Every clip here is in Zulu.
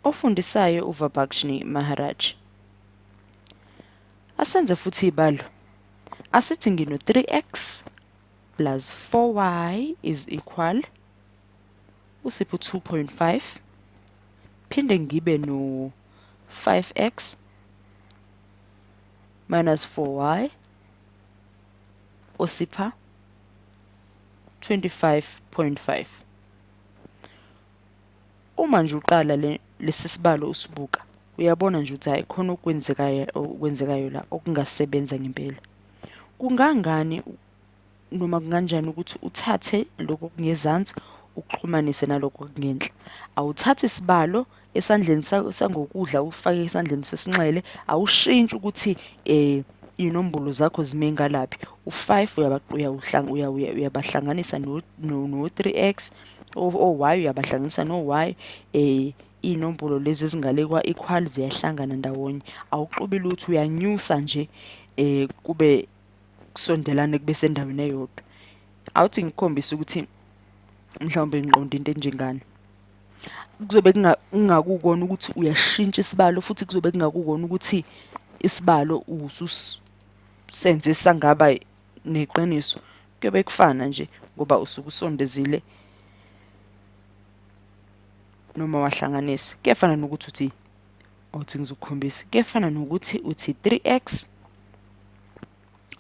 ofundisayo uVibhakshini Maharaj. Asenze futhi ibalo. Asithi ngino 3x plus 4y is equal usipho 2.5 phinde ngibe no 5x minus 4y usipha 25.5. Uma nje uqala lesi sibalo usibuka uyabona nje ukuthi hayi khona okwenzekayo la okungasebenza ngempela. Kungangani noma kunganjani ukuthi uthathe lokho okungezansi ukuxhumanise nalokho okungenhla. Awuthathe isibalo esandleni sangokudla ufake esandleni sesinxele, awushintshi ukuthi inombolo zakho zime ngalaphi. U5 uyabahlanganisa no 3x, o-y uyabahlanganisa no-y, inombolo lezi ezingale kwa-equal ziyahlangana ndawonye. Awuxubi lutho, uyanyusa nje kube kusondelane kube sendaweni eyodwa. Awuthi ngikhombisa ukuthi mhlawumbe ngiqonda into enjengani. Kuzobe kungakukona ukuthi uyashintsha isibalo, futhi kuzobe kungakukona ukuthi isibalo ususenze sangaba neqiniso. Kuyobe kufana nje ngoba usuke usondezile noma wahlanganisa. Kuyafana nokuthi uthi ngizokukhombisa. Kuyafana nokuthi uthi 3x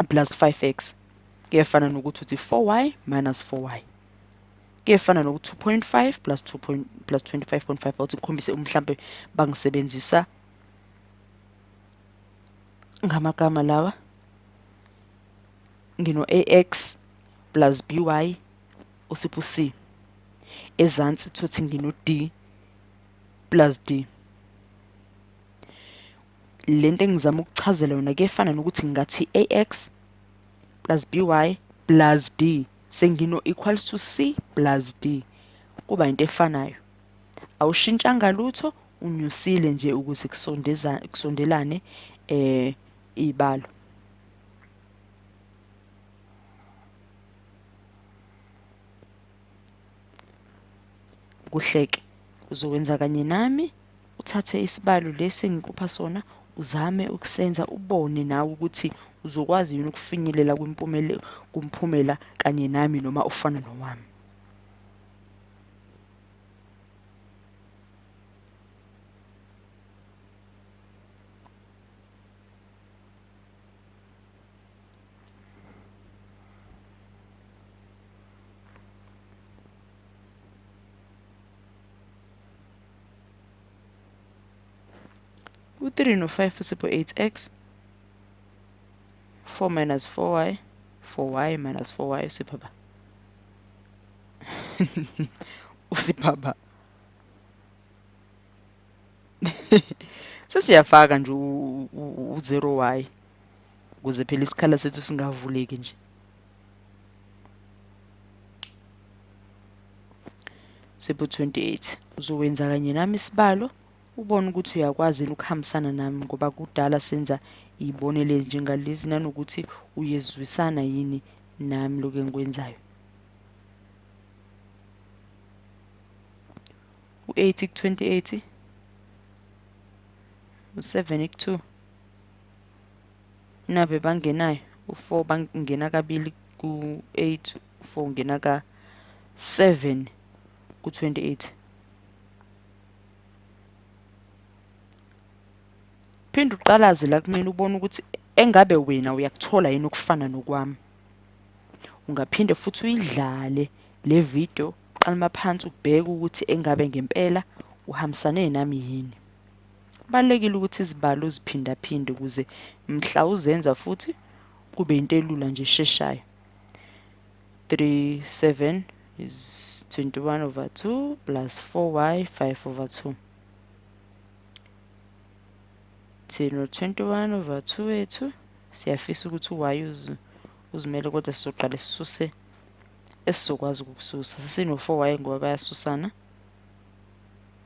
plus 5x. Kuyafana nokuthi uthi 4y minus 4y. Kuyafana nokuthi 2.5 plus 25.5. Awuthi ngikhombise mhlambe bangisebenzisa ngamagama lawa. Ngino ax plus by usipho c. Ezansi thothi ngino d plus d. Lento engizama ukuchazela yona kuyafana nokuthi ngathi ax plus by plus d sengino equals to c plus d. Kuba into efanayo. Awushintshanga lutho, unyusile nje ukuze kusondelane ibalo. Kuhleke uzokwenza kanye nami, uthathe isibalo lesi engikupha sona, uzame ukusenza, ubone nawe ukuthi uzokwazi yini ukufinyelela kumphumela kanye nami noma ufana nowami. U3 no5 usipho 8x, 4 minus 4y, 4y minus 4y usipho ba. Usipha. Sesiyafaka nje u0y ukuze phela isikhala sethu singavuleki nje. Sipho 28. Uzowenza kanye nami isibalo ubone ukuthi uyakwazi ukuhambisana nami ngoba kudala senza ibonele njengalezi nanokuthi uyezwisana yini nami lokho engikwenzayo. U8 ku28, u7 ku2. Nabe bangenayo, u4 bangena kabili ku8, u4 ngena ka7 ku28. Phinda uqalaze la kumina ubone ukuthi engabe wena uyakuthola yini ukufana nokwami. Ungaphinde futhi uyidlale le video qalima phansi ubheke ukuthi engabe ngempela uhambisane nami yini. Kubalekile ukuthi izibalo uziphinda ukuze mhla uzenza futhi kube into elula nje esheshayo. 7 is 21/2 plus 4y 5/2. Thina 21/2 wethu siyafisa ukuthi y uzimele kodwa sizoqala sisuse esizokwazi ukukususa. Sesino 4y ngoba bayasusana.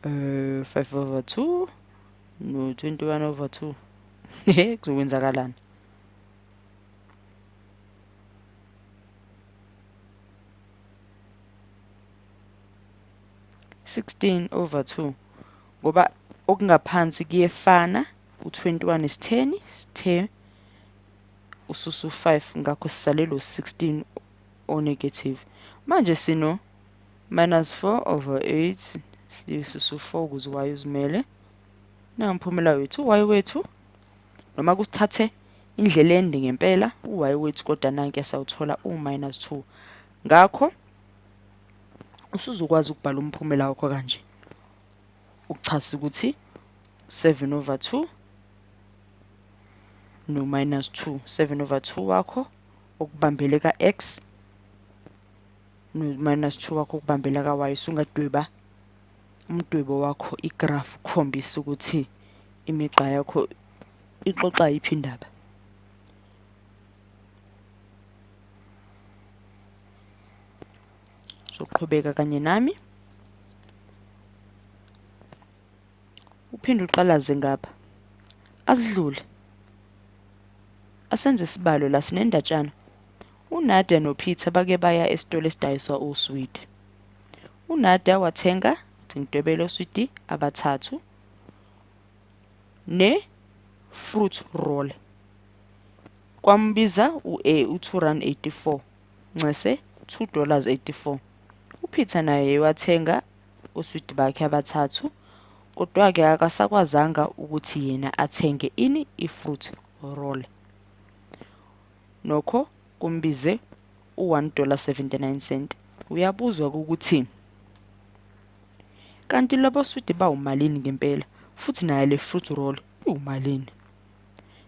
5/2 no 21/2. Kuzokwenzakalani? (16/2) ngoba okungaphansi kuyefana. U21 is 10, sithe ususu 5 ngakho sisalelo 16 o negative. Manje sino minus 4 over 8 silisusu 4 ukuze y uzimele. Namphumela wethu y wethu noma kusithathe indlela ende ngempela y wethu kodwa nanke sawuthola u-minus 2. Ngakho usuzokwazi ukubhala umphumela wakho kanje. Ukuchasa ukuthi 7 over 2 no minus 2. 7 over 2 wakho okubambele ka x no minus 2 wakho okubambela ka y. Sungadweba umdwebo wakho igraph ukhombisa ukuthi imigqa yakho ixoxa yiphi indaba. Soqhubeka kanye nami. Uphinde uqalaze ngapha. Asidlule. Asenze isibalo la sinendatshana. uNadia noPeter bake baya esitolo esidayiswa uswidi. uNadia wathenga ngidwebele uswidi abathathu ne fruit roll. Kwambiza u-A u2.84 ncese $2.84. uPeter naye wathenga uswidi bakhe abathathu kodwa ke akasakwazanga ukuthi yena athenge ini ifruit roll. Nokho kumbize u$1.79. Uyabuzwa ukuthi kanti labo swidi bawumalini ngempela futhi nayo le fruit roll umalini.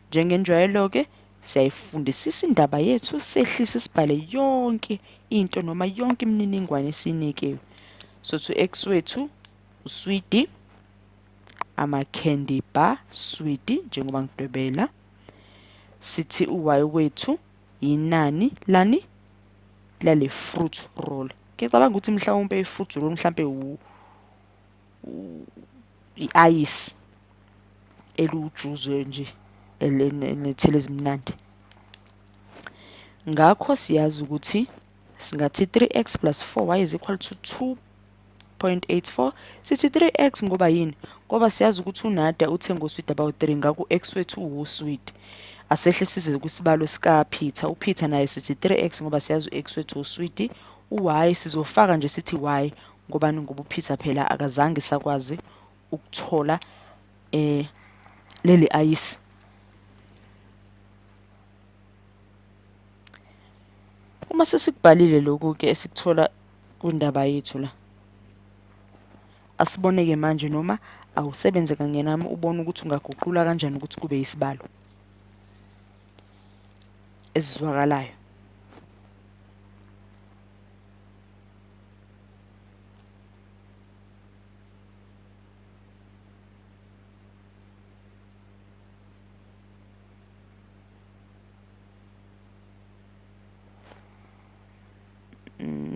Njengenjwayelo ke siyayifundisisa indaba yethu sehlisa sibhale yonke into noma yonke imininingwane esinikiwe. So to x wethu uswidi ama candy bar swidi njengoba ngidwebela. Sithi u-y wethu inani lani lale fruit roll. Ngicabanga ukuthi mhlawumbe i-fruit roll mhlambe i-ice elujuze nje elethele ezimnandi. Ngakho siyazi ukuthi singathi 3x plus 4y is equal to 2.84. Sithi 3x ngoba yini? Ngoba siyazi ukuthi uNadia uthenga uswidi about 3 ngakho x wethu uswidi. Asehle size kwisibalo sika Peter. uPeter naye sithi 3x ngoba siyazi x wethu uswidi. y sizofaka nje sithi y ngoba uPeter phela akazange sakwazi ukuthola leli ice. Uma sesikubhalile lokhu ke esikuthola kwindaba yethu la. Asiboneke manje noma awusebenze kanye nami ubone ukuthi ungaguqula kanjani ukuthi kube isibalo esizwakalayo.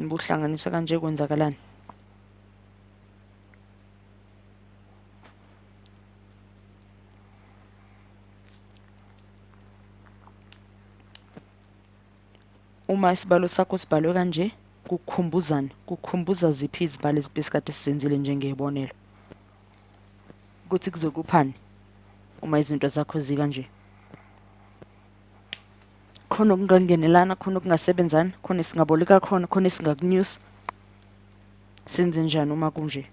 Buhlanganisa kanje kwenzakalani? Uma isibalo sakho sibhalwe kanje kukukhumbuzana, kukhumbuza ziphi izibalo ezibesikade sizenzile njengebonelo. Ukuthi kuzokuphani uma izinto zakho zikanje. Khona okungangenelana, khona okungasebenzani, khona singaboleka khona, khona singakunyusa. Senze njani uma kunje?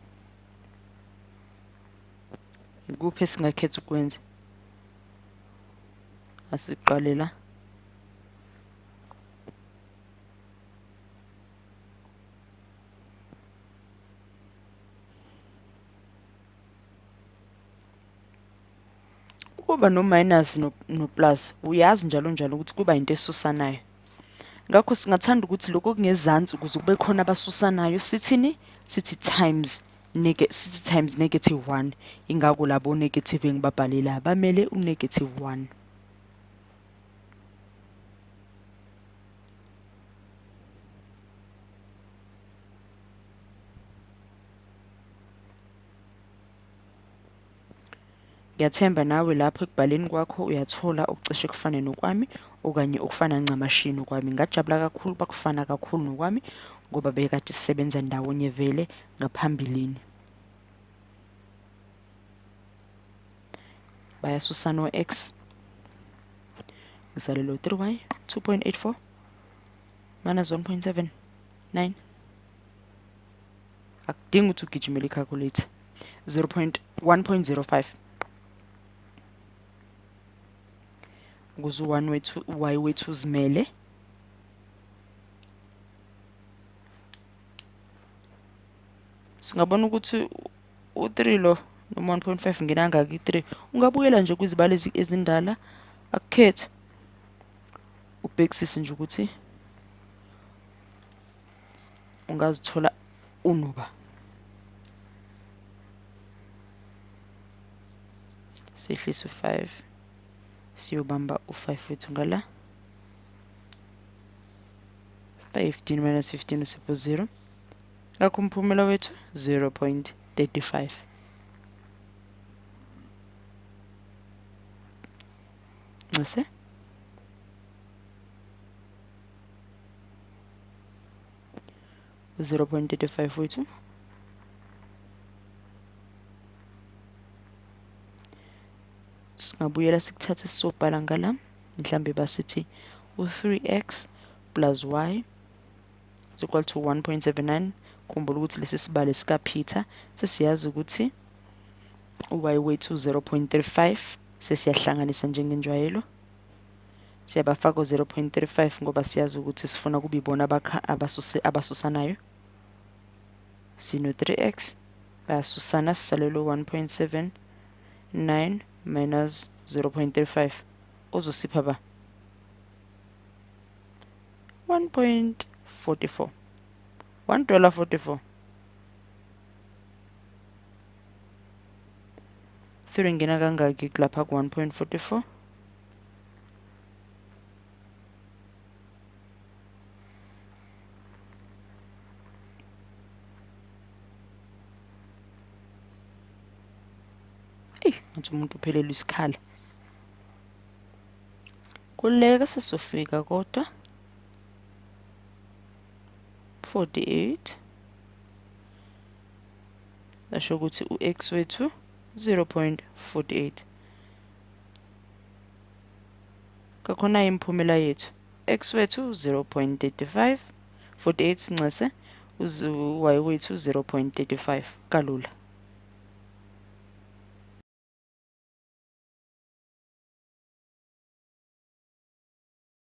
Ikuphi esingakhetha ukwenza? Asiqale la. Kuba no minus no plus uyazi njalo ukuthi kuba into esusanayo. Ngakho singathanda ukuthi lokho kungezansi ukuze kube khona abasusanayo sithini? Sithi times -1. Ingakho labo negative engibabhalela bamele u-1. Ngiyathemba nawe lapho ekubhaleni kwakho uyathola okucishe kufane nokwami okanye okufana ncamashini nokwami. Ngajabula kakhulu bakufana kakhulu nokwami ngoba bekade sisebenza ndawonye vele ngaphambilini. bayasusa no x. Ngisale lo 3y 2.84 minus 1.79. Akudingi ukuthi ugijimele i-calculator. 1.05 ukuze u-1 wethu y wethu uzimele. Singabona ukuthi u3 lo noma 1.5 ngenanga ki3 ungabuyela nje kwizibalo ezindala akukhethe ubhekisise nje ukuthi ungazithola unuba. Sihlisa u5 siyobamba u5 wethu ngala 15 minus 15 usipho 0 ngakho umphumela wethu 0.35. Ngase 0.35 wethu singabuyela sikuthathe sisobhala ngala mhlambe basithi u3x plus y is equal to 1.79. Khumbula ukuthi lesi sibalo sika Peter sesiyazi ukuthi y wethu 0.35 sesiyahlanganisa njengenjwayelo siyabafaka 0.35 ngoba siyazi ukuthi sifuna kube ibona abasusanayo. Sino 3x bayasusana sisalelo 1.79 minus 0.35 uzosipha ba 1.44 $1.44. 3 ngena kangaki lapha ku 1.44? Ngathi umuntu uphelelwe isikhala. Kuleka sesofika kodwa 48 asho ukuthi u-x wethu 0.48. Kakhona imphumela yethu x wethu 0.35 48 sincase y wethu 0.35 kalula.